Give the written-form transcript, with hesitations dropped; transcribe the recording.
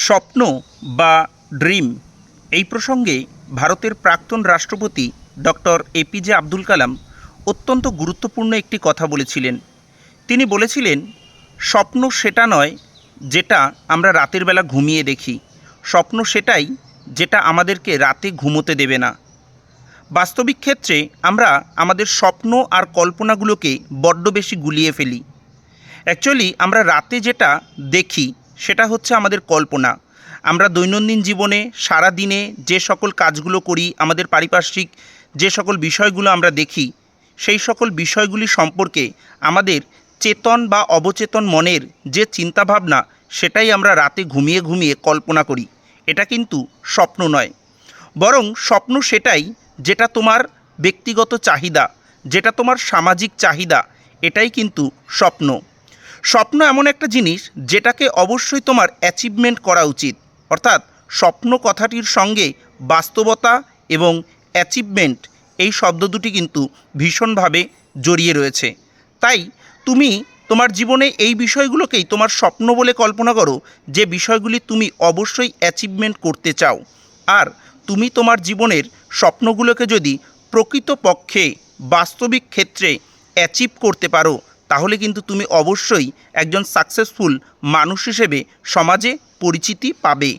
স্বপ্ন বা ড্রিম এই প্রসঙ্গে ভারতের প্রাক্তন রাষ্ট্রপতি ডক্টর এপিজে আব্দুল কালাম অত্যন্ত গুরুত্বপূর্ণ একটি কথা বলেছিলেন। তিনি বলেছিলেন, স্বপ্ন সেটা নয় যেটা আমরা রাতের বেলা ঘুমিয়ে দেখি, স্বপ্ন সেটাই যেটা আমাদেরকে রাতে ঘুমোতে দেবে না। বাস্তবিক ক্ষেত্রে আমরা আমাদের স্বপ্ন আর কল্পনাগুলোকে বড্ড বেশি গুলিয়ে ফেলি। অ্যাকচুয়ালি আমরা রাতে যেটা দেখি সেটা হচ্ছে আমাদের কল্পনা। আমরা দৈনন্দিন জীবনে সারা দিনে যে সকল কাজগুলো করি, আমাদের পারিপার্শ্বিক যে সকল বিষয়গুলো আমরা দেখি, সেই সকল বিষয়গুলি সম্পর্কে আমাদের চেতন বা অবচেতন মনের যে চিন্তাভাবনা, সেটাই আমরা রাতে ঘুমিয়ে ঘুমিয়ে কল্পনা করি। এটা কিন্তু স্বপ্ন নয়, বরং স্বপ্ন সেটাই যেটা তোমার ব্যক্তিগত চাহিদা, যেটা তোমার সামাজিক চাহিদা, এটাই কিন্তু স্বপ্ন। স্বপ্ন এমন একটা জিনিস যেটাকে অবশ্যই তোমার অ্যাচিভমেন্ট করা উচিত। অর্থাৎ স্বপ্ন কথাটির সঙ্গে বাস্তবতা এবং অ্যাচিভমেন্ট এই শব্দ দুটি কিন্তু ভীষণভাবে জড়িয়ে রয়েছে। তাই তুমি তোমার জীবনে এই বিষয়গুলোকেই তোমার স্বপ্ন বলে কল্পনা করো, যে বিষয়গুলি তুমি অবশ্যই অ্যাচিভমেন্ট করতে চাও। আর তুমি তোমার জীবনের স্বপ্নগুলোকে যদি প্রকৃতপক্ষে বাস্তবিক ক্ষেত্রে অ্যাচিভ করতে পারো, তাহলে কিন্তু তুমি অবশ্যই একজন সাকসেসফুল মানুষ হিসেবে সমাজে পরিচিতি পাবে।